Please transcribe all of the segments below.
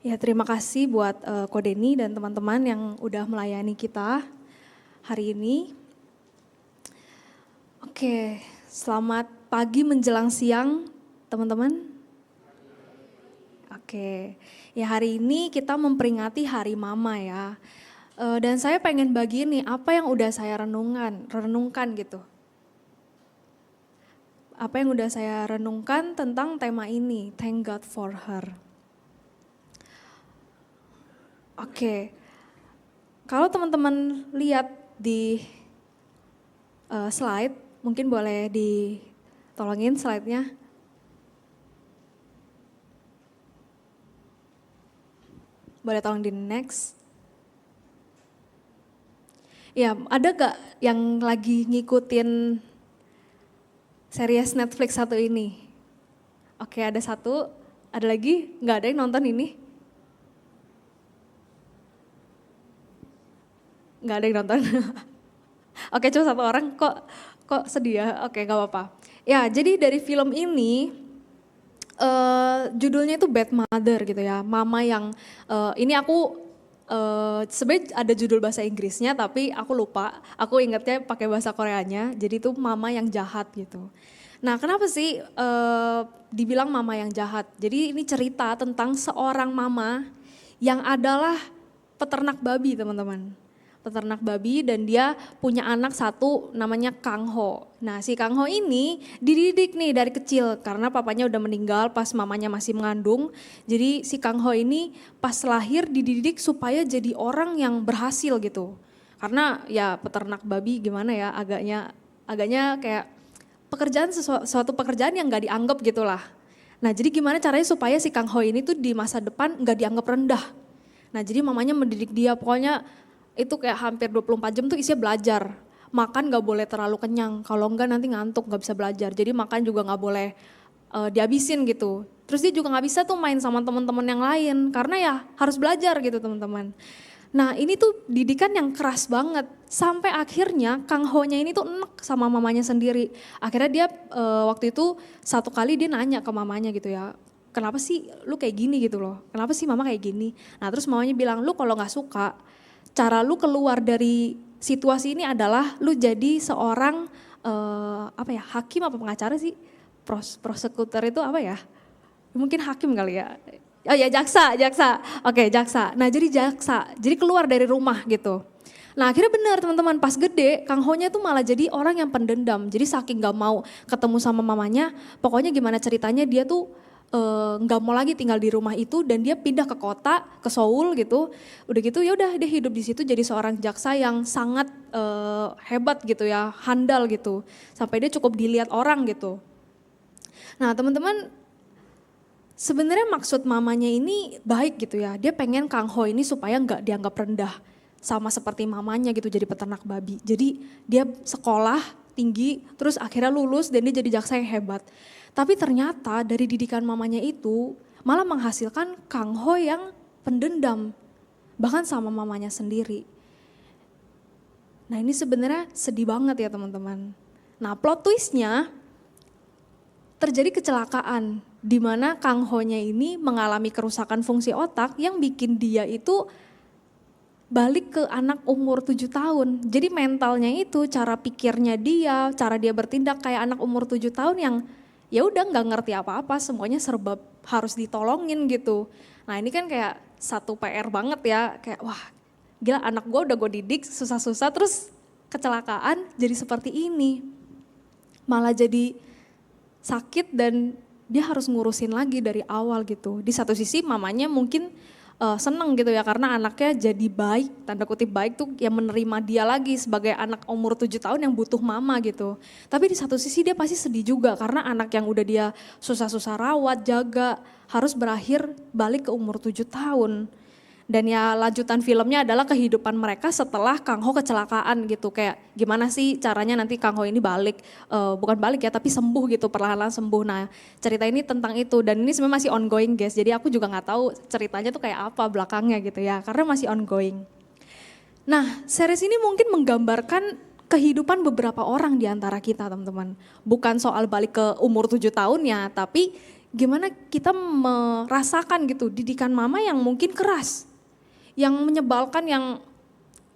Ya, terima kasih buat Ko Denny dan teman-teman yang udah melayani kita hari ini. Oke, selamat pagi menjelang siang teman-teman. Oke, ya hari ini kita memperingati Hari Mama ya. Dan saya pengen bagi nih apa yang udah saya renungkan gitu. Apa yang udah saya renungkan tentang tema ini, Thank God for Her. Oke, kalau teman-teman lihat di slide, mungkin boleh ditolongin slide-nya. Boleh tolong di next. Ya, ada gak yang lagi ngikutin series Netflix satu ini? Oke, ada satu, ada lagi? Nggak ada yang nonton ini? Nggak ada yang nonton. Oke, cuma satu orang, kok sedih ya? Oke, gak apa-apa. Ya, jadi dari film ini judulnya itu Bad Mother gitu ya, mama yang ini aku sebenarnya ada judul bahasa Inggrisnya tapi aku lupa, aku ingatnya pakai bahasa Koreanya, jadi itu mama yang jahat gitu. Nah, kenapa sih dibilang mama yang jahat? Jadi ini cerita tentang seorang mama yang adalah peternak babi, teman-teman. Peternak babi dan dia punya anak satu namanya Kang Ho. Nah, si Kang Ho ini dididik nih dari kecil karena papanya udah meninggal pas mamanya masih mengandung. Jadi si Kang Ho ini pas lahir dididik supaya jadi orang yang berhasil gitu. Karena ya peternak babi gimana ya, agaknya kayak suatu pekerjaan yang gak dianggap gitulah. Nah, jadi gimana caranya supaya si Kang Ho ini tuh di masa depan gak dianggap rendah. Nah, jadi mamanya mendidik dia, pokoknya itu kayak hampir 24 jam tuh isinya belajar. Makan gak boleh terlalu kenyang, kalau enggak nanti ngantuk gak bisa belajar. Jadi makan juga gak boleh dihabisin gitu. Terus dia juga gak bisa tuh main sama teman-teman yang lain, karena ya harus belajar gitu teman-teman. Nah, ini tuh didikan yang keras banget. Sampai akhirnya Kang Ho-nya ini tuh enek sama mamanya sendiri. Akhirnya dia waktu itu satu kali dia nanya ke mamanya gitu ya, kenapa sih lu kayak gini gitu loh, kenapa sih mama kayak gini. Nah, terus mamanya bilang, lu kalau gak suka, cara lu keluar dari situasi ini adalah lu jadi seorang hakim apa pengacara sih? Prosekutor itu apa ya? Mungkin hakim kali ya. Oh ya, jaksa. Oke, jaksa. Nah, jadi jaksa. Jadi keluar dari rumah gitu. Nah, akhirnya benar teman-teman, pas gede Kang Ho-nya tuh malah jadi orang yang pendendam. Jadi saking gak mau ketemu sama mamanya, pokoknya gimana ceritanya dia tuh nggak mau lagi tinggal di rumah itu dan dia pindah ke kota, ke Seoul gitu. Udah gitu ya udah dia hidup di situ jadi seorang jaksa yang sangat hebat gitu ya, handal gitu. Sampai dia cukup dilihat orang gitu. Nah, teman-teman, sebenarnya maksud mamanya ini baik gitu ya. Dia pengen Kang Ho ini supaya nggak dianggap rendah sama seperti mamanya gitu jadi peternak babi. Jadi dia sekolah tinggi terus akhirnya lulus dan dia jadi jaksa yang hebat. Tapi ternyata dari didikan mamanya itu malah menghasilkan Kang Ho yang pendendam, bahkan sama mamanya sendiri. Nah, ini sebenarnya sedih banget ya teman-teman. Nah, plot twistnya terjadi kecelakaan di mana Kang Ho-nya ini mengalami kerusakan fungsi otak yang bikin dia itu balik ke anak umur 7 tahun. Jadi mentalnya itu, cara pikirnya dia, cara dia bertindak kayak anak umur 7 tahun yang ya udah nggak ngerti apa-apa, semuanya serba harus ditolongin gitu. Nah, ini kan kayak satu PR banget ya, kayak wah gila anak gue udah gue didik susah-susah terus kecelakaan jadi seperti ini. Malah jadi sakit dan dia harus ngurusin lagi dari awal gitu. Di satu sisi mamanya mungkin seneng gitu ya karena anaknya jadi baik, tanda kutip baik tuh yang menerima dia lagi sebagai anak umur 7 tahun yang butuh mama gitu. Tapi di satu sisi dia pasti sedih juga karena anak yang udah dia susah-susah rawat, jaga harus berakhir balik ke umur 7 tahun. Dan ya lanjutan filmnya adalah kehidupan mereka setelah Kang Ho kecelakaan gitu. Kayak gimana sih caranya nanti Kang Ho ini balik, bukan balik ya tapi sembuh gitu, perlahan-lahan sembuh. Nah, cerita ini tentang itu dan ini sebenarnya masih ongoing guys. Jadi aku juga gak tahu ceritanya tuh kayak apa belakangnya gitu ya, karena masih ongoing. Nah, series ini mungkin menggambarkan kehidupan beberapa orang di antara kita teman-teman. Bukan soal balik ke umur 7 tahunnya, tapi Gimana kita merasakan gitu didikan mama yang mungkin keras, yang menyebalkan, yang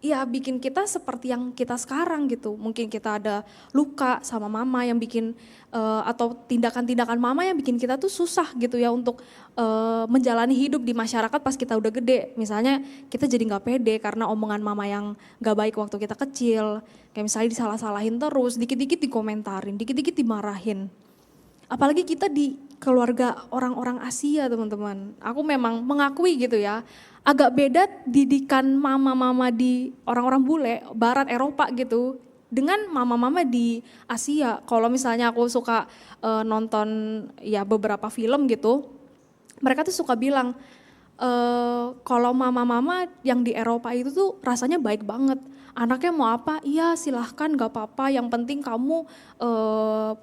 ya bikin kita seperti yang kita sekarang gitu. Mungkin kita ada luka sama mama yang bikin atau tindakan-tindakan mama yang bikin kita tuh susah gitu ya untuk menjalani hidup di masyarakat pas kita udah gede. Misalnya kita jadi nggak pede karena omongan mama yang nggak baik waktu kita kecil. Kayak misalnya disalah-salahin terus, dikit-dikit dikomentarin, dikit-dikit dimarahin. Apalagi kita di keluarga orang-orang Asia teman-teman. Aku memang mengakui gitu ya, agak beda didikan mama-mama di orang-orang bule, barat Eropa gitu, dengan mama-mama di Asia. Kalau misalnya aku suka nonton ya beberapa film gitu, mereka tuh suka bilang, kalau mama-mama yang di Eropa itu tuh rasanya baik banget. Anaknya mau apa? Iya silahkan gak apa-apa, yang penting kamu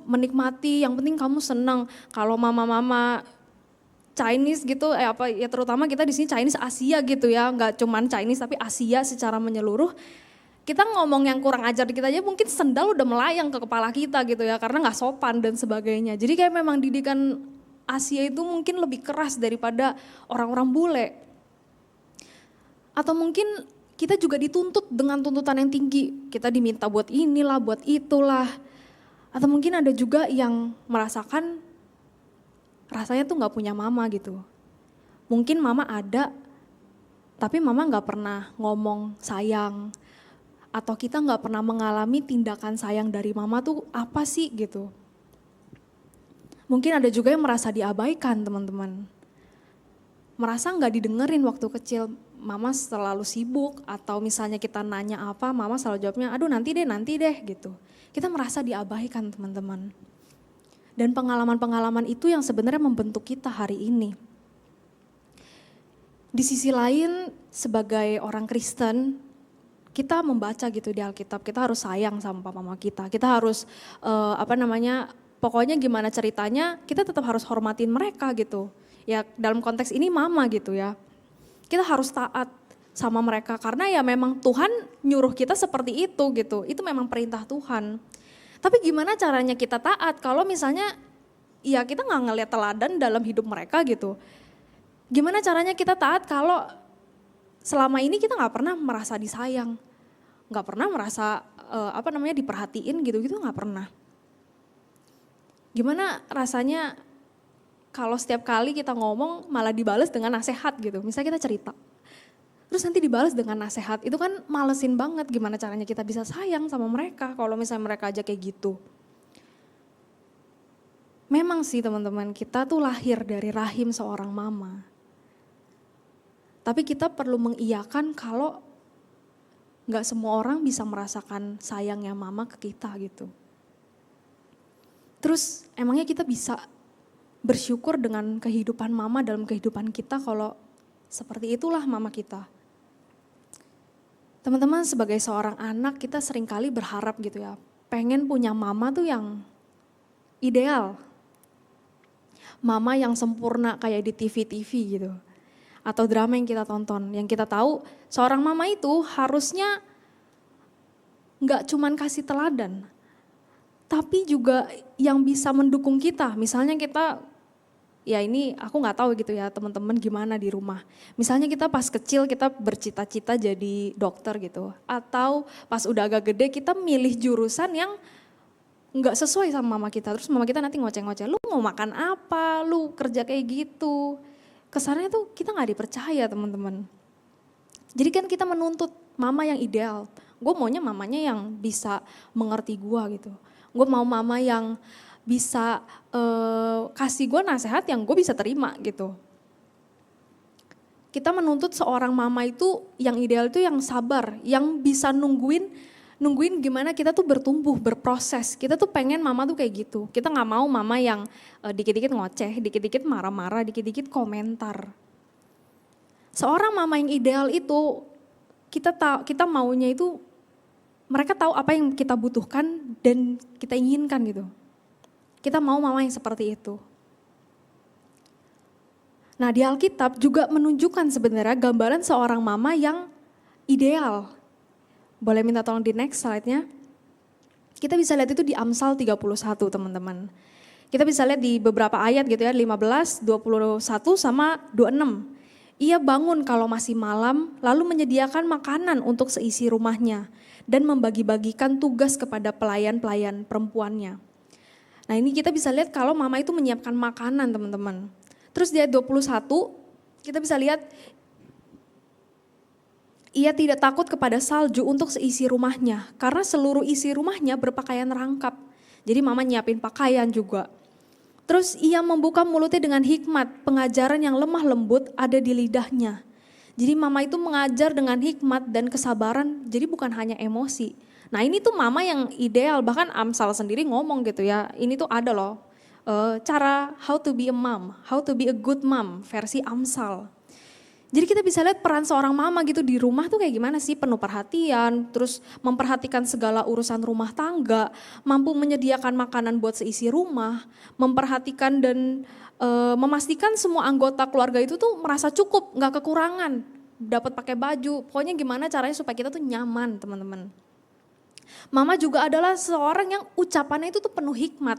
menikmati, yang penting kamu senang. Kalau mama-mama Chinese gitu, ya terutama kita di sini Chinese Asia gitu ya, nggak cuman Chinese tapi Asia secara menyeluruh. Kita ngomong yang kurang ajar dikit aja mungkin sendal udah melayang ke kepala kita gitu ya, karena nggak sopan dan sebagainya. Jadi kayak memang didikan Asia itu mungkin lebih keras daripada orang-orang bule. Atau mungkin kita juga dituntut dengan tuntutan yang tinggi, kita diminta buat inilah, buat itulah. Atau mungkin ada juga yang merasakan rasanya tuh gak punya mama gitu. Mungkin mama ada, tapi mama gak pernah ngomong sayang. Atau kita gak pernah mengalami tindakan sayang dari mama tuh apa sih gitu. Mungkin ada juga yang merasa diabaikan teman-teman. Merasa gak didengerin waktu kecil, mama selalu sibuk. Atau misalnya kita nanya apa, mama selalu jawabnya aduh nanti deh gitu. Kita merasa diabaikan teman-teman. Dan pengalaman-pengalaman itu yang sebenarnya membentuk kita hari ini. Di sisi lain sebagai orang Kristen, kita membaca gitu di Alkitab, kita harus sayang sama papa mama kita. Kita harus pokoknya gimana ceritanya kita tetap harus hormatin mereka gitu. Ya dalam konteks ini mama gitu ya. Kita harus taat sama mereka karena ya memang Tuhan nyuruh kita seperti itu gitu. Itu memang perintah Tuhan. Tapi gimana caranya kita taat kalau misalnya ya kita nggak ngeliat teladan dalam hidup mereka gitu. Gimana caranya kita taat kalau selama ini kita nggak pernah merasa disayang, nggak pernah merasa diperhatiin gitu nggak pernah. Gimana rasanya kalau setiap kali kita ngomong malah dibalas dengan nasihat gitu. Misalnya kita cerita, terus nanti dibalas dengan nasihat, itu kan malesin banget. Gimana caranya kita bisa sayang sama mereka kalau misalnya mereka aja kayak gitu. Memang sih teman-teman, kita tuh lahir dari rahim seorang mama. Tapi kita perlu mengiyakan kalau gak semua orang bisa merasakan sayangnya mama ke kita gitu. Terus emangnya kita bisa bersyukur dengan kehidupan mama dalam kehidupan kita kalau seperti itulah mama kita. Teman-teman, sebagai seorang anak kita seringkali berharap gitu ya, pengen punya mama tuh yang ideal. Mama yang sempurna kayak di TV-TV gitu. Atau drama yang kita tonton, yang kita tahu seorang mama itu harusnya gak cuman kasih teladan, tapi juga yang bisa mendukung kita. Misalnya kita, ya ini aku gak tahu gitu ya teman-teman gimana di rumah. Misalnya kita pas kecil kita bercita-cita jadi dokter gitu. Atau pas udah agak gede kita milih jurusan yang gak sesuai sama mama kita. Terus mama kita nanti ngoceh-ngoceh, lu mau makan apa, lu kerja kayak gitu. Kesannya tuh kita gak dipercaya teman-teman. Jadi kan kita menuntut mama yang ideal. Gue maunya mamanya yang bisa mengerti gue gitu. Gue mau mama yang bisa kasih gue nasihat yang gue bisa terima gitu. Kita menuntut seorang mama itu yang ideal itu yang sabar, yang bisa nungguin gimana kita tuh bertumbuh, berproses. Kita tuh pengen mama tuh kayak gitu. Kita gak mau mama yang dikit-dikit ngoceh, dikit-dikit marah-marah, dikit-dikit komentar. Seorang mama yang ideal itu kita maunya itu mereka tahu apa yang kita butuhkan dan kita inginkan gitu. Kita mau mama yang seperti itu. Nah di Alkitab juga menunjukkan sebenarnya gambaran seorang mama yang ideal. Boleh minta tolong di next slide-nya. Kita bisa lihat itu di Amsal 31 teman-teman. Kita bisa lihat di beberapa ayat gitu ya, 15, 21 sama 26. Ia bangun kalau masih malam, lalu menyediakan makanan untuk seisi rumahnya dan membagi-bagikan tugas kepada pelayan-pelayan perempuannya. Nah ini kita bisa lihat kalau mama itu menyiapkan makanan teman-teman. Terus di ayat 21 kita bisa lihat ia tidak takut kepada salju untuk seisi rumahnya karena seluruh isi rumahnya berpakaian rangkap. Jadi mama nyiapin pakaian juga. Terus ia membuka mulutnya dengan hikmat, pengajaran yang lemah lembut ada di lidahnya. Jadi mama itu mengajar dengan hikmat dan kesabaran, jadi bukan hanya emosi. Nah ini tuh mama yang ideal, bahkan Amsal sendiri ngomong gitu ya, ini tuh ada loh cara how to be a mom, how to be a good mom versi Amsal. Jadi kita bisa lihat peran seorang mama gitu di rumah tuh kayak gimana sih, penuh perhatian, terus memperhatikan segala urusan rumah tangga, mampu menyediakan makanan buat seisi rumah, memperhatikan dan memastikan semua anggota keluarga itu tuh merasa cukup, nggak kekurangan, dapat pakai baju, pokoknya gimana caranya supaya kita tuh nyaman teman-teman. Mama juga adalah seorang yang ucapannya itu tuh penuh hikmat,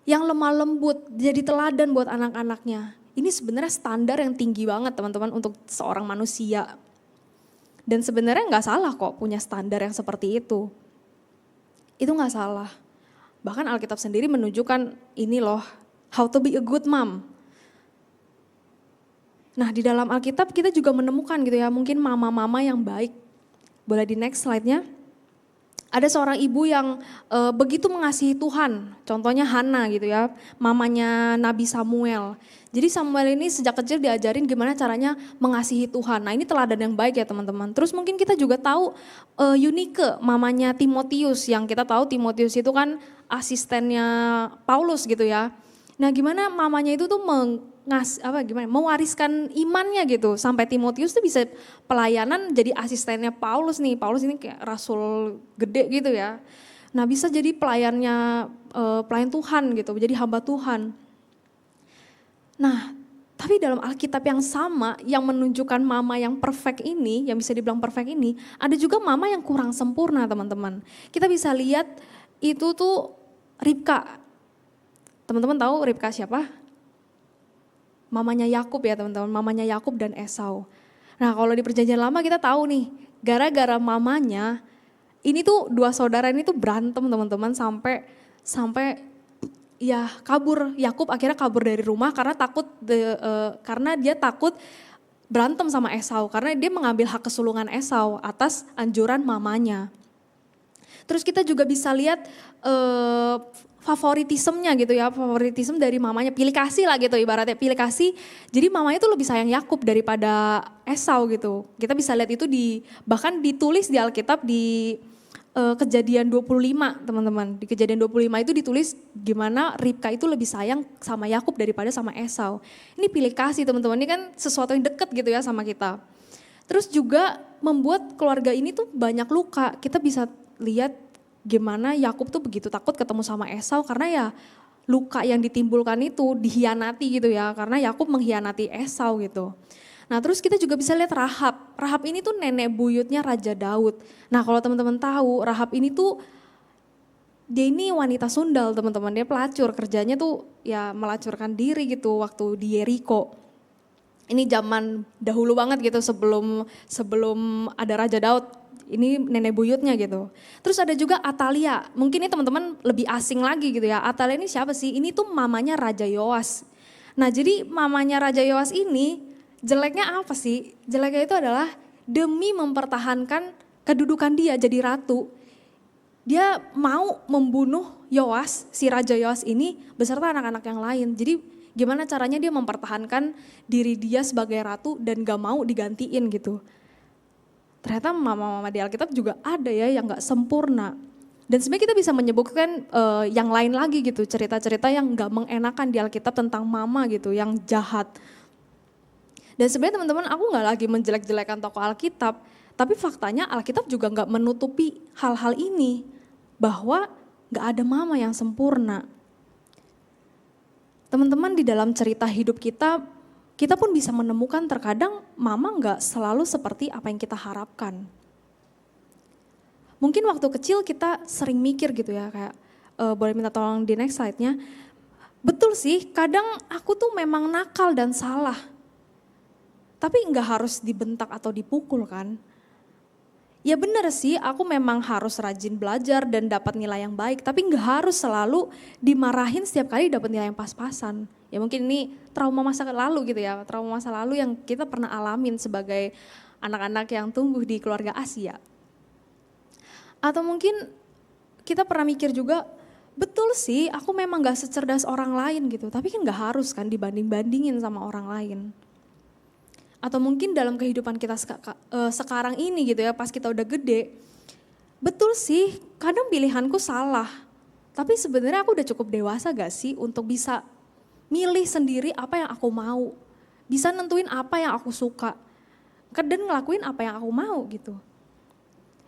yang lemah lembut, jadi teladan buat anak-anaknya. Ini sebenarnya standar yang tinggi banget teman-teman untuk seorang manusia. Dan sebenarnya nggak salah kok punya standar yang seperti itu. Itu nggak salah. Bahkan Alkitab sendiri menunjukkan ini loh, how to be a good mom. Nah di dalam Alkitab kita juga menemukan gitu ya, mungkin mama-mama yang baik. Boleh di next slide-nya. Ada seorang ibu yang begitu mengasihi Tuhan, contohnya Hana gitu ya, mamanya Nabi Samuel. Jadi Samuel ini sejak kecil diajarin gimana caranya mengasihi Tuhan. Nah ini teladan yang baik ya teman-teman. Terus mungkin kita juga tahu Eunike, mamanya Timotius, yang kita tahu Timotius itu kan asistennya Paulus gitu ya. Nah gimana mamanya itu tuh mewariskan imannya gitu sampai Timotius tuh bisa pelayanan jadi asistennya Paulus nih. Paulus ini kayak rasul gede gitu ya. Nah bisa jadi pelayan Tuhan gitu, jadi hamba Tuhan. Nah tapi dalam Alkitab yang sama yang menunjukkan mama yang perfect ini, yang bisa dibilang perfect ini, ada juga mama yang kurang sempurna teman-teman. Kita bisa lihat itu tuh Ribka. Teman-teman tahu Ribka siapa? Mamanya Yakub ya teman-teman, mamanya Yakub dan Esau. Nah kalau di perjanjian lama kita tahu nih, gara-gara mamanya, ini tuh dua saudara ini tuh berantem teman-teman sampai ya kabur. Yakub akhirnya kabur dari rumah karena karena dia takut berantem sama Esau, karena dia mengambil hak kesulungan Esau atas anjuran mamanya. Terus kita juga bisa lihat favoritismenya gitu ya, favoritisme dari mamanya, pilih kasih lah gitu ibaratnya, pilih kasih. Jadi mamanya tuh lebih sayang Yakub daripada Esau gitu. Kita bisa lihat itu bahkan ditulis di Alkitab di Kejadian 25 teman-teman. Di Kejadian 25 itu ditulis gimana Ribka itu lebih sayang sama Yakub daripada sama Esau. Ini pilih kasih teman-teman, ini kan sesuatu yang deket gitu ya sama kita. Terus juga membuat keluarga ini tuh banyak luka. Kita bisa lihat gimana Yakub tuh begitu takut ketemu sama Esau karena ya luka yang ditimbulkan itu dihianati gitu ya, karena Yakub mengkhianati Esau gitu. Nah terus kita juga bisa lihat Rahab. Rahab ini tuh nenek buyutnya Raja Daud. Nah kalau teman-teman tahu Rahab ini tuh dia ini wanita sundal teman-teman, dia pelacur, kerjanya tuh ya melacurkan diri gitu waktu di Yeriko. Ini zaman dahulu banget gitu sebelum ada Raja Daud. Ini nenek buyutnya gitu. Terus ada juga Atalia, mungkin ini teman-teman lebih asing lagi gitu ya. Atalia ini siapa sih? Ini tuh mamanya Raja Yoas. Nah jadi mamanya Raja Yoas ini jeleknya apa sih? Jeleknya itu adalah demi mempertahankan kedudukan dia jadi ratu. Dia mau membunuh Yoas, si Raja Yoas ini beserta anak-anak yang lain. Jadi gimana caranya dia mempertahankan diri dia sebagai ratu dan gak mau digantiin gitu. Ternyata mama-mama di Alkitab juga ada ya yang gak sempurna. Dan sebenarnya kita bisa menyebutkan yang lain lagi gitu, cerita-cerita yang gak mengenakan di Alkitab tentang mama gitu, yang jahat. Dan sebenarnya teman-teman aku gak lagi menjelek-jelekan tokoh Alkitab, tapi faktanya Alkitab juga gak menutupi hal-hal ini, bahwa gak ada mama yang sempurna. Teman-teman di dalam cerita hidup kita pun bisa menemukan terkadang mama gak selalu seperti apa yang kita harapkan. Mungkin waktu kecil kita sering mikir gitu ya, kayak boleh minta tolong di next slide-nya. Betul sih, kadang aku tuh memang nakal dan salah. Tapi nggak harus dibentak atau dipukul kan. Ya benar sih, aku memang harus rajin belajar dan dapat nilai yang baik. Tapi nggak harus selalu dimarahin setiap kali dapat nilai yang pas-pasan. Ya mungkin ini trauma masa lalu gitu ya, trauma masa lalu yang kita pernah alamin sebagai anak-anak yang tumbuh di keluarga Asia. Atau mungkin kita pernah mikir juga, betul sih aku memang gak secerdas orang lain gitu, tapi kan gak harus kan dibanding-bandingin sama orang lain. Atau mungkin dalam kehidupan kita sekarang ini gitu ya, pas kita udah gede, betul sih kadang pilihanku salah, tapi sebenarnya aku udah cukup dewasa gak sih untuk bisa milih sendiri apa yang aku mau, bisa nentuin apa yang aku suka, dan ngelakuin apa yang aku mau gitu.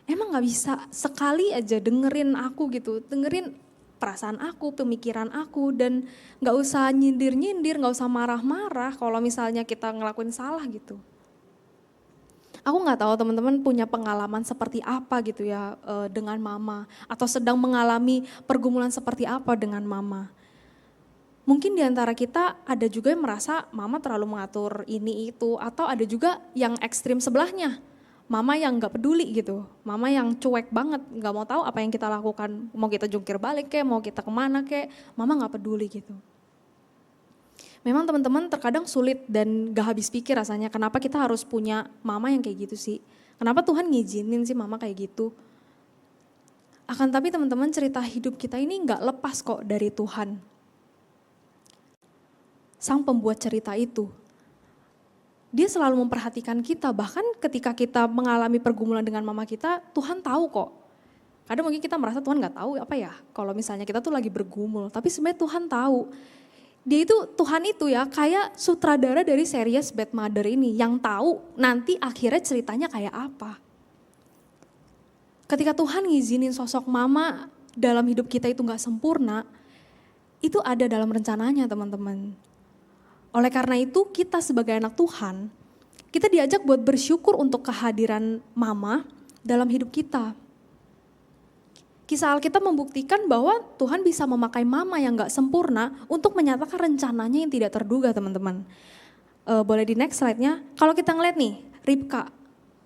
Emang gak bisa sekali aja dengerin aku gitu, dengerin perasaan aku, pemikiran aku, dan gak usah nyindir-nyindir, gak usah marah-marah kalau misalnya kita ngelakuin salah gitu. Aku gak tahu teman-teman punya pengalaman seperti apa gitu ya dengan mama, atau sedang mengalami pergumulan seperti apa dengan mama. Mungkin diantara kita ada juga yang merasa mama terlalu mengatur ini itu, atau ada juga yang ekstrim sebelahnya. Mama yang gak peduli gitu, mama yang cuek banget, gak mau tahu apa yang kita lakukan, mau kita jungkir balik kek, mau kita kemana kek, mama gak peduli gitu. Memang teman-teman terkadang sulit dan gak habis pikir rasanya kenapa kita harus punya mama yang kayak gitu sih. Kenapa Tuhan ngizinin sih mama kayak gitu. Akan tapi teman-teman cerita hidup kita ini gak lepas kok dari Tuhan. Sang pembuat cerita itu. Dia selalu memperhatikan kita, bahkan ketika kita mengalami pergumulan dengan mama kita, Tuhan tahu kok. Kadang mungkin kita merasa Tuhan gak tahu apa ya, kalau misalnya kita tuh lagi bergumul, tapi sebenarnya Tuhan tahu. Tuhan itu ya kayak sutradara dari series Bad Mother ini, yang tahu nanti akhirnya ceritanya kayak apa. Ketika Tuhan ngizinin sosok mama dalam hidup kita itu gak sempurna, itu ada dalam rencananya teman-teman. Oleh karena itu kita sebagai anak Tuhan, kita diajak buat bersyukur untuk kehadiran mama dalam hidup kita. Kisah Alkitab membuktikan bahwa Tuhan bisa memakai mama yang gak sempurna untuk menyatakan rencananya yang tidak terduga teman-teman. Boleh di next slide-nya. Kalau kita ngeliat nih, Ribka.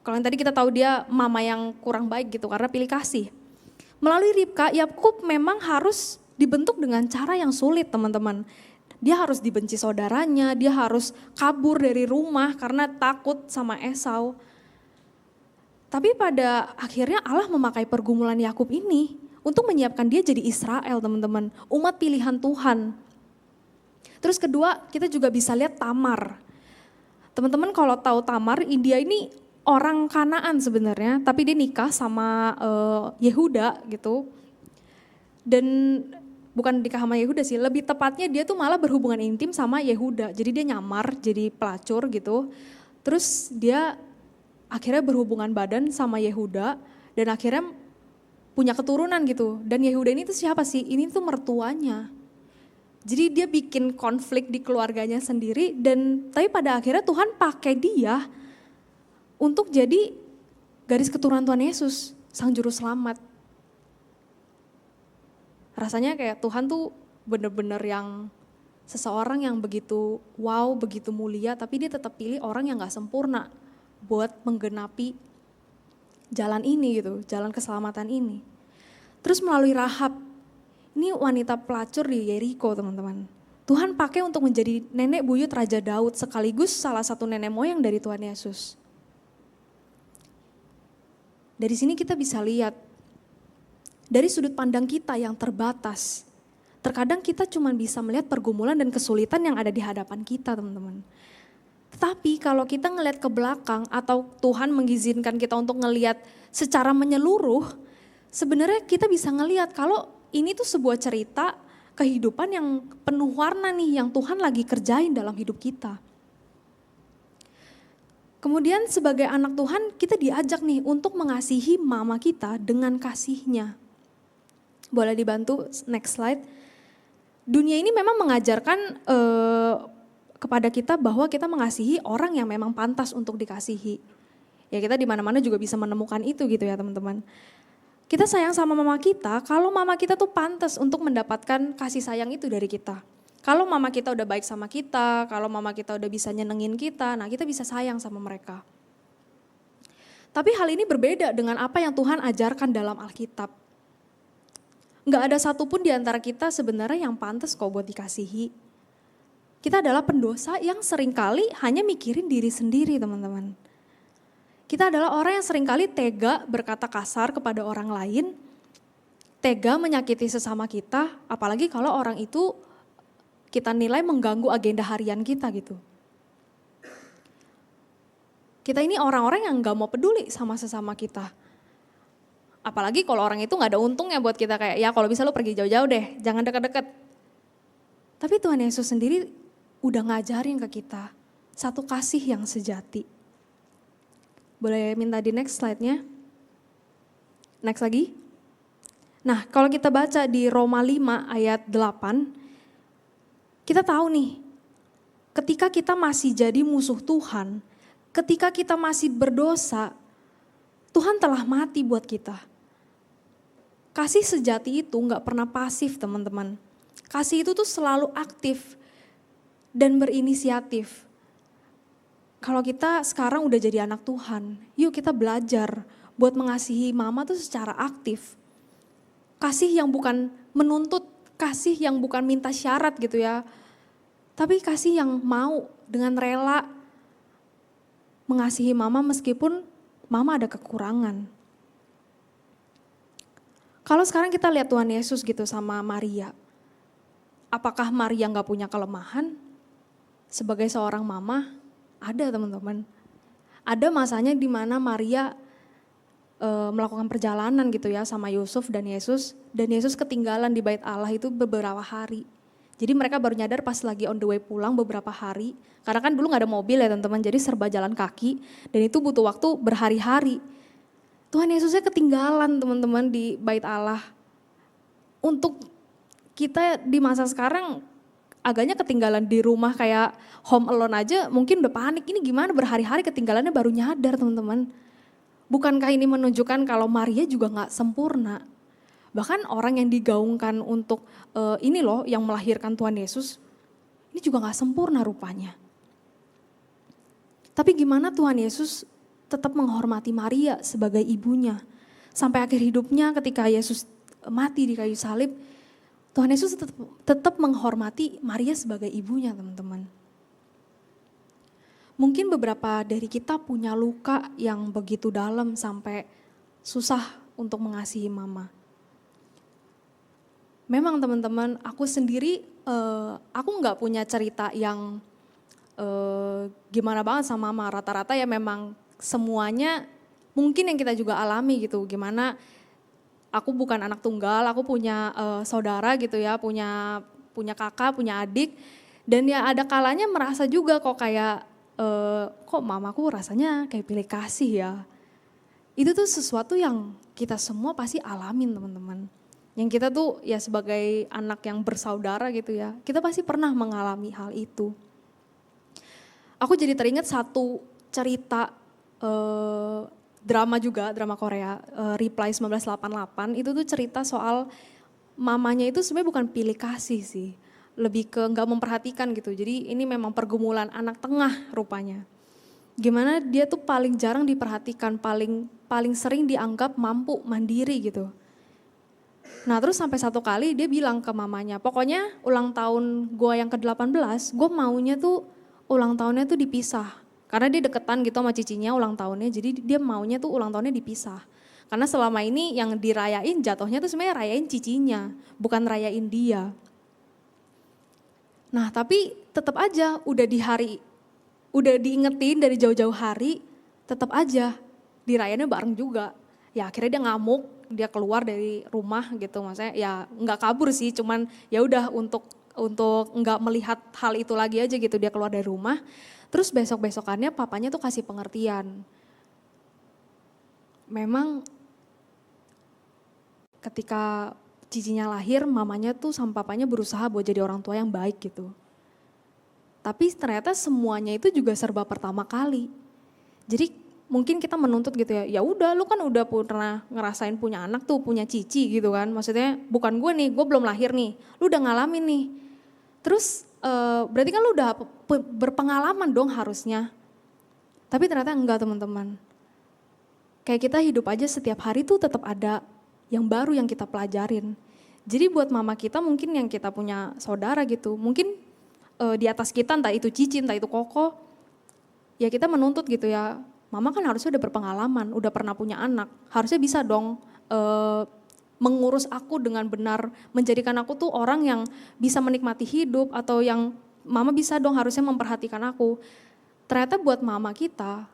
Kalau yang tadi kita tahu dia mama yang kurang baik gitu karena pilih kasih. Melalui Ribka, Yakub memang harus dibentuk dengan cara yang sulit teman-teman. Dia harus dibenci saudaranya, dia harus kabur dari rumah karena takut sama Esau. Tapi pada akhirnya Allah memakai pergumulan Yakub ini untuk menyiapkan dia jadi Israel teman-teman, umat pilihan Tuhan. Terus kedua kita juga bisa lihat Tamar. Teman-teman kalau tahu Tamar, dia ini orang Kanaan sebenarnya, tapi dia nikah sama Yehuda gitu. Dan bukan nikah sama Yehuda sih, lebih tepatnya dia tuh malah berhubungan intim sama Yehuda. Jadi dia nyamar jadi pelacur gitu. Terus dia akhirnya berhubungan badan sama Yehuda dan akhirnya punya keturunan gitu. Dan Yehuda ini tuh siapa sih? Ini tuh mertuanya. Jadi dia bikin konflik di keluarganya sendiri dan tapi pada akhirnya Tuhan pakai dia untuk jadi garis keturunan Tuhan Yesus, Sang Juru Selamat. Rasanya kayak Tuhan tuh bener-bener yang seseorang yang begitu wow, begitu mulia, tapi dia tetap pilih orang yang gak sempurna buat menggenapi jalan ini gitu, jalan keselamatan ini. Terus melalui Rahab, ini wanita pelacur di Yeriko teman-teman. Tuhan pakai untuk menjadi nenek buyut Raja Daud sekaligus salah satu nenek moyang dari Tuhan Yesus. Dari sini kita bisa lihat dari sudut pandang kita yang terbatas, terkadang kita cuma bisa melihat pergumulan dan kesulitan yang ada di hadapan kita teman-teman. Tetapi kalau kita ngelihat ke belakang atau Tuhan mengizinkan kita untuk ngelihat secara menyeluruh, sebenarnya kita bisa ngelihat kalau ini tuh sebuah cerita kehidupan yang penuh warna nih yang Tuhan lagi kerjain dalam hidup kita. Kemudian sebagai anak Tuhan kita diajak nih untuk mengasihi mama kita dengan kasihnya. Boleh dibantu next slide. Dunia ini memang mengajarkan kepada kita bahwa kita mengasihi orang yang memang pantas untuk dikasihi. Ya kita di mana-mana juga bisa menemukan itu gitu ya teman-teman. Kita sayang sama mama kita kalau mama kita tuh pantas untuk mendapatkan kasih sayang itu dari kita. Kalau mama kita udah baik sama kita, kalau mama kita udah bisa nyenengin kita, nah kita bisa sayang sama mereka. Tapi hal ini berbeda dengan apa yang Tuhan ajarkan dalam Alkitab. Nggak ada satupun di antara kita sebenarnya yang pantas kok buat dikasihi. Kita adalah pendosa yang seringkali hanya mikirin diri sendiri, teman-teman. Kita adalah orang yang seringkali tega berkata kasar kepada orang lain, tega menyakiti sesama kita, apalagi kalau orang itu kita nilai mengganggu agenda harian kita gitu. Kita ini orang-orang yang gak mau peduli sama sesama kita. Apalagi kalau orang itu gak ada untungnya buat kita, kayak ya kalau bisa lo pergi jauh-jauh deh, jangan deket-deket. Tapi Tuhan Yesus sendiri udah ngajarin ke kita satu kasih yang sejati. Boleh minta di next slide-nya? Next lagi. Nah, kalau kita baca di Roma 5 ayat 8, kita tahu nih, ketika kita masih jadi musuh Tuhan, ketika kita masih berdosa, Tuhan telah mati buat kita. Kasih sejati itu gak pernah pasif, teman-teman. Kasih itu tuh selalu aktif dan berinisiatif. Kalau kita sekarang udah jadi anak Tuhan, yuk kita belajar buat mengasihi mama tuh secara aktif. Kasih yang bukan menuntut, kasih yang bukan minta syarat gitu ya. Tapi kasih yang mau dengan rela mengasihi mama meskipun mama ada kekurangan. Kalau sekarang kita lihat Tuhan Yesus gitu sama Maria. Apakah Maria gak punya kelemahan? Sebagai seorang mama, ada teman-teman. Ada masanya di mana Maria melakukan perjalanan gitu ya sama Yusuf dan Yesus. Dan Yesus ketinggalan di bait Allah itu beberapa hari. Jadi mereka baru nyadar pas lagi on the way pulang beberapa hari. Karena kan dulu gak ada mobil ya teman-teman, jadi serba jalan kaki. Dan itu butuh waktu berhari-hari. Tuhan Yesusnya ketinggalan teman-teman di bait Allah. Untuk kita di masa sekarang agaknya ketinggalan di rumah kayak home alone aja mungkin udah panik. Ini gimana berhari-hari ketinggalannya baru nyadar teman-teman. Bukankah ini menunjukkan kalau Maria juga gak sempurna. Bahkan orang yang digaungkan untuk ini loh yang melahirkan Tuhan Yesus, ini juga gak sempurna rupanya. Tapi gimana Tuhan Yesus tetap menghormati Maria sebagai ibunya. Sampai akhir hidupnya ketika Yesus mati di kayu salib, Tuhan Yesus tetap menghormati Maria sebagai ibunya teman-teman. Mungkin beberapa dari kita punya luka yang begitu dalam sampai susah untuk mengasihi mama. Memang teman-teman, aku sendiri, aku gak punya cerita yang gimana banget sama mama. Rata-rata ya memang semuanya mungkin yang kita juga alami gitu. Gimana aku bukan anak tunggal, aku punya saudara gitu ya, punya kakak, punya adik. Dan ya ada kalanya merasa juga kok kayak, kok mamaku rasanya kayak pilih kasih ya. Itu tuh sesuatu yang kita semua pasti alamin teman-teman. Yang kita tuh ya sebagai anak yang bersaudara gitu ya, kita pasti pernah mengalami hal itu. Aku jadi teringat satu cerita drama juga, drama Korea, Reply 1988, itu tuh cerita soal mamanya itu sebenarnya bukan pilih kasih sih, lebih ke nggak memperhatikan gitu. Jadi ini memang pergumulan anak tengah rupanya. Gimana dia tuh paling jarang diperhatikan, paling sering dianggap mampu, mandiri gitu. Nah terus sampai satu kali dia bilang ke mamanya, pokoknya ulang tahun gue yang ke-18, gue maunya tuh ulang tahunnya tuh dipisah. Karena dia deketan gitu sama cicinya ulang tahunnya, jadi dia maunya tuh ulang tahunnya dipisah. Karena selama ini yang dirayain jatuhnya tuh sebenarnya rayain cicinya, bukan rayain dia. Nah tapi tetap aja udah diingetin dari jauh-jauh hari, tetap aja dirayainnya bareng juga. Ya akhirnya dia ngamuk, dia keluar dari rumah gitu, maksudnya ya nggak kabur sih, cuman ya udah untuk nggak melihat hal itu lagi aja gitu, dia keluar dari rumah. Terus besok-besokannya papanya tuh kasih pengertian. Memang ketika cicinya lahir, mamanya tuh sama papanya berusaha buat jadi orang tua yang baik gitu. Tapi ternyata semuanya itu juga serba pertama kali. Jadi mungkin kita menuntut gitu ya udah lu kan udah pernah ngerasain punya anak tuh, punya cici gitu kan. Maksudnya bukan gue nih, gue belum lahir nih, lu udah ngalamin nih. Terus berarti kan lu udah berpengalaman dong harusnya. Tapi ternyata enggak teman-teman. Kayak kita hidup aja setiap hari tuh tetap ada yang baru yang kita pelajarin. Jadi buat mama kita mungkin yang kita punya saudara gitu, mungkin di atas kita entah itu cici, entah itu koko, ya kita menuntut gitu ya, mama kan harusnya udah berpengalaman, udah pernah punya anak, harusnya bisa dong mengurus aku dengan benar, menjadikan aku tuh orang yang bisa menikmati hidup atau yang mama bisa dong harusnya memperhatikan aku. Ternyata buat mama kita,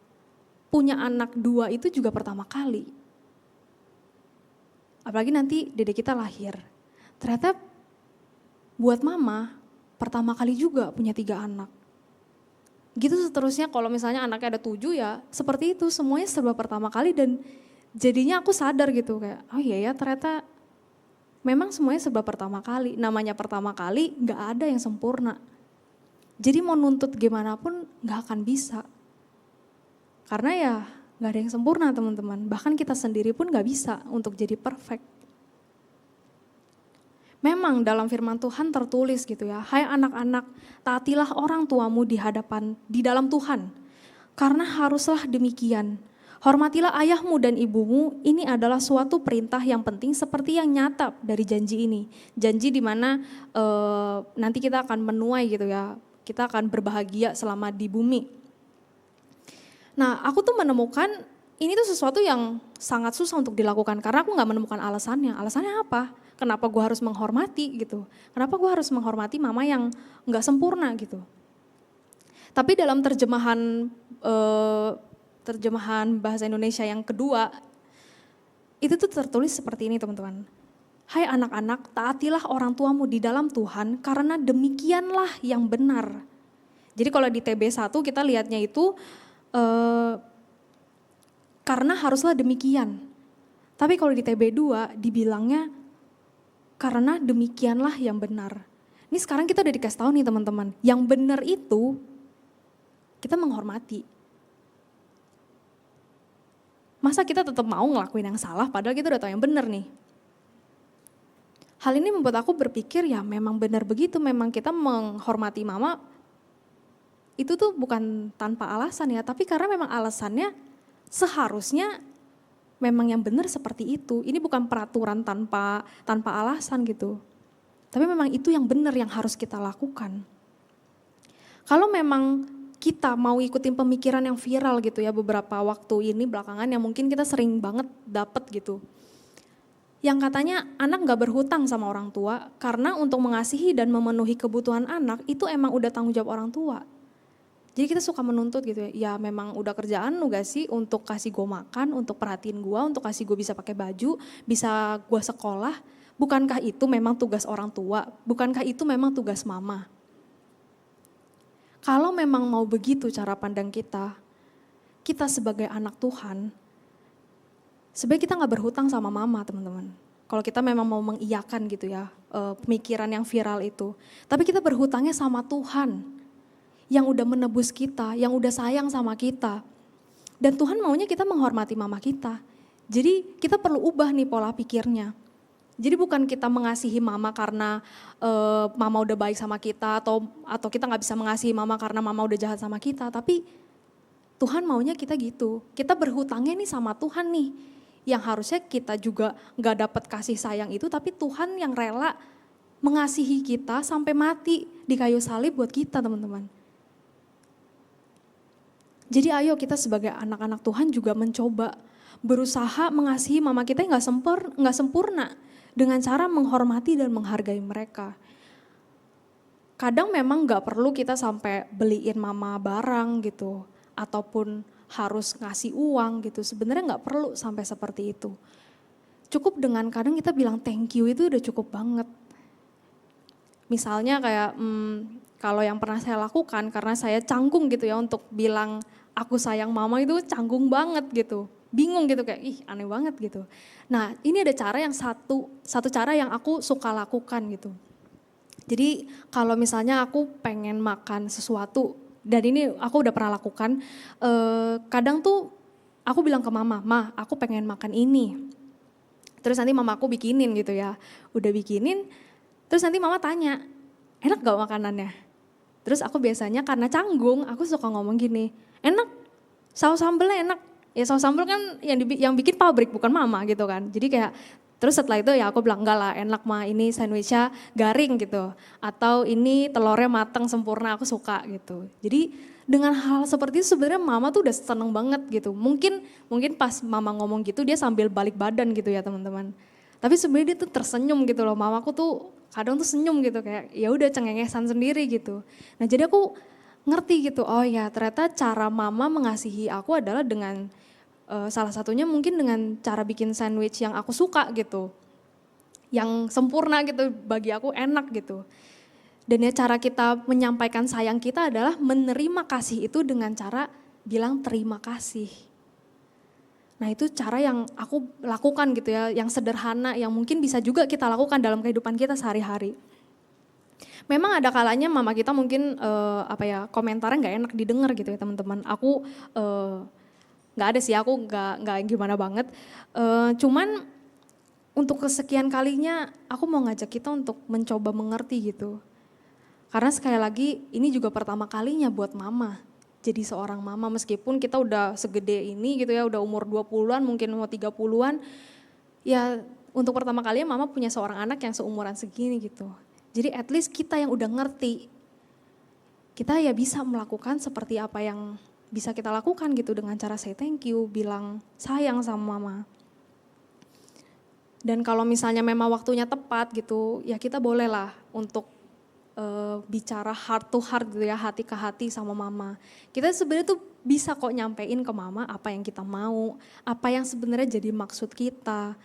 punya anak 2 itu juga pertama kali. Apalagi nanti dedek kita lahir. Ternyata buat mama, pertama kali juga punya 3 anak. Gitu seterusnya kalau misalnya anaknya ada 7 ya seperti itu, semuanya serba pertama kali dan jadinya aku sadar gitu kayak, oh iya ya ternyata memang semuanya serba pertama kali. Namanya pertama kali gak ada yang sempurna. Jadi mau nuntut gimana pun gak akan bisa. Karena ya gak ada yang sempurna teman-teman. Bahkan kita sendiri pun gak bisa untuk jadi perfect. Memang dalam firman Tuhan tertulis gitu ya, hai anak-anak, taatilah orang tuamu di dalam Tuhan. Karena haruslah demikian. Hormatilah ayahmu dan ibumu, ini adalah suatu perintah yang penting seperti yang nyata dari janji ini. Janji di mana nanti kita akan menuai gitu ya, kita akan berbahagia selama di bumi. Nah aku tuh menemukan ini tuh sesuatu yang sangat susah untuk dilakukan karena aku gak menemukan alasannya. Alasannya apa? Kenapa gue harus menghormati gitu? Kenapa gue harus menghormati mama yang gak sempurna gitu? Tapi dalam terjemahan bahasa Indonesia yang kedua, itu tuh tertulis seperti ini teman-teman. Hai anak-anak, taatilah orang tuamu di dalam Tuhan karena demikianlah yang benar. Jadi kalau di TB1 kita lihatnya itu karena haruslah demikian. Tapi kalau di TB2 dibilangnya karena demikianlah yang benar. Ini sekarang kita udah dikasih tahu nih teman-teman, yang benar itu kita menghormati. Masa kita tetap mau ngelakuin yang salah padahal kita udah tahu yang benar nih. Hal ini membuat aku berpikir ya memang benar begitu, memang kita menghormati mama itu tuh bukan tanpa alasan ya, tapi karena memang alasannya seharusnya memang yang benar seperti itu. Ini bukan peraturan tanpa alasan gitu. Tapi memang itu yang benar yang harus kita lakukan. Kalau memang kita mau ikutin pemikiran yang viral gitu ya beberapa waktu ini belakangan yang mungkin kita sering banget dapet gitu. Yang katanya anak gak berhutang sama orang tua karena untuk mengasihi dan memenuhi kebutuhan anak itu emang udah tanggung jawab orang tua. Jadi kita suka menuntut gitu ya memang udah kerjaan lu gak sih untuk kasih gue makan, untuk perhatiin gue, untuk kasih gue bisa pakai baju, bisa gue sekolah. Bukankah itu memang tugas orang tua? Bukankah itu memang tugas mama? Kalau memang mau begitu cara pandang kita sebagai anak Tuhan, sebenarnya kita gak berhutang sama mama teman-teman. Kalau kita memang mau mengiyakan gitu ya pemikiran yang viral itu. Tapi kita berhutangnya sama Tuhan. Yang udah menebus kita, yang udah sayang sama kita. Dan Tuhan maunya kita menghormati mama kita. Jadi kita perlu ubah nih pola pikirnya. Jadi bukan kita mengasihi mama karena mama udah baik sama kita atau kita gak bisa mengasihi mama karena mama udah jahat sama kita. Tapi Tuhan maunya kita gitu. Kita berhutangnya nih sama Tuhan nih. Yang harusnya kita juga gak dapat kasih sayang itu tapi Tuhan yang rela mengasihi kita sampai mati di kayu salib buat kita teman-teman. Jadi ayo kita sebagai anak-anak Tuhan juga mencoba berusaha mengasihi mama kita yang gak sempurna dengan cara menghormati dan menghargai mereka. Kadang memang gak perlu kita sampai beliin mama barang gitu ataupun harus ngasih uang gitu. Sebenarnya gak perlu sampai seperti itu. Cukup dengan kadang kita bilang thank you itu udah cukup banget. Misalnya kayak kalau yang pernah saya lakukan karena saya canggung gitu ya untuk bilang aku sayang mama itu canggung banget gitu. Bingung gitu kayak ih aneh banget gitu. Nah ini ada cara yang satu cara yang aku suka lakukan gitu. Jadi kalau misalnya aku pengen makan sesuatu dan ini aku udah pernah lakukan. Kadang tuh aku bilang ke mama, ma aku pengen makan ini. Terus nanti mama aku bikinin gitu ya. Udah bikinin terus nanti mama tanya, enak gak makanannya? Terus aku biasanya karena canggung, aku suka ngomong gini, enak, saus sambelnya enak. Ya saus sambel kan yang bikin pabrik bukan mama gitu kan. Jadi kayak, terus setelah itu ya aku bilang enggak lah enak mah, ini sandwichnya garing gitu. Atau ini telurnya matang sempurna, aku suka gitu. Jadi dengan hal seperti itu sebenarnya mama tuh udah seneng banget gitu. Mungkin pas mama ngomong gitu dia sambil balik badan gitu ya teman-teman. Tapi sebenarnya dia tuh tersenyum gitu loh, mamaku tuh kadang tuh senyum gitu kayak ya udah cengengesan sendiri gitu. Nah jadi aku ngerti gitu, oh ya ternyata cara mama mengasihi aku adalah dengan salah satunya mungkin dengan cara bikin sandwich yang aku suka gitu. Yang sempurna gitu, bagi aku enak gitu. Dan ya cara kita menyampaikan sayang kita adalah menerima kasih itu dengan cara bilang terima kasih. Nah itu cara yang aku lakukan gitu ya, yang sederhana, yang mungkin bisa juga kita lakukan dalam kehidupan kita sehari-hari. Memang ada kalanya mama kita mungkin komentarnya nggak enak didengar gitu ya teman-teman. Aku nggak ada sih, aku nggak gimana banget. Cuman untuk kesekian kalinya aku mau ngajak kita untuk mencoba mengerti gitu. Karena sekali lagi ini juga pertama kalinya buat mama. Jadi seorang mama meskipun kita udah segede ini gitu ya, udah umur 20-an mungkin mau 30-an. Ya untuk pertama kalinya mama punya seorang anak yang seumuran segini gitu. Jadi at least kita yang udah ngerti, kita ya bisa melakukan seperti apa yang bisa kita lakukan gitu dengan cara say thank you, bilang sayang sama mama. Dan kalau misalnya memang waktunya tepat gitu, ya kita bolehlah untuk bicara heart to heart gitu ya, hati ke hati sama mama. Kita sebenarnya tuh bisa kok nyampein ke mama apa yang kita mau, apa yang sebenarnya jadi maksud kita.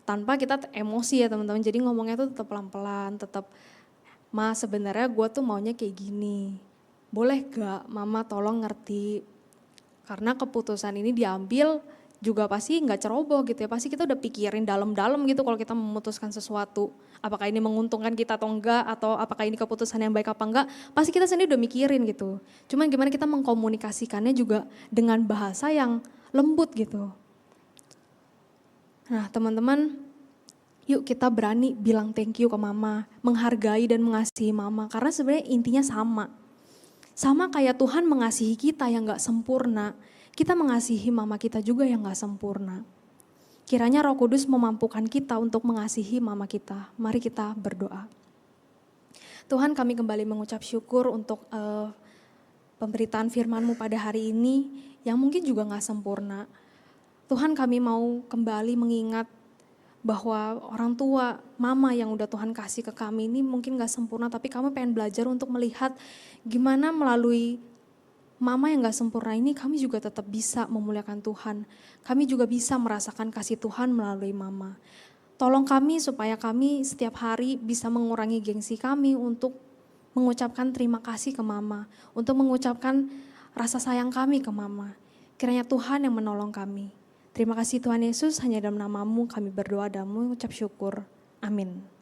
Tanpa kita emosi ya teman-teman, jadi ngomongnya tuh tetap pelan-pelan, tetap, ma sebenarnya gue tuh maunya kayak gini. Boleh gak mama tolong ngerti, karena keputusan ini diambil juga pasti nggak ceroboh gitu ya, pasti kita udah pikirin dalam-dalam gitu kalau kita memutuskan sesuatu. Apakah ini menguntungkan kita atau enggak, atau apakah ini keputusan yang baik apa enggak, pasti kita sendiri udah mikirin gitu. Cuman gimana kita mengkomunikasikannya juga dengan bahasa yang lembut gitu. Nah teman-teman, yuk kita berani bilang thank you ke mama, menghargai dan mengasihi mama, karena sebenarnya intinya sama. Sama kayak Tuhan mengasihi kita yang gak sempurna, kita mengasihi mama kita juga yang gak sempurna. Kiranya Roh Kudus memampukan kita untuk mengasihi mama kita. Mari kita berdoa. Tuhan, kami kembali mengucap syukur untuk pemberitaan firman-Mu pada hari ini yang mungkin juga gak sempurna. Tuhan, kami mau kembali mengingat bahwa orang tua, mama yang udah Tuhan kasih ke kami ini mungkin gak sempurna, tapi kami pengen belajar untuk melihat gimana melalui mama yang gak sempurna ini kami juga tetap bisa memuliakan Tuhan. Kami juga bisa merasakan kasih Tuhan melalui mama. Tolong kami supaya kami setiap hari bisa mengurangi gengsi kami untuk mengucapkan terima kasih ke mama. Untuk mengucapkan rasa sayang kami ke mama. Kiranya Tuhan yang menolong kami. Terima kasih Tuhan Yesus, hanya dalam nama-Mu kami berdoa dan mengucap syukur. Amin.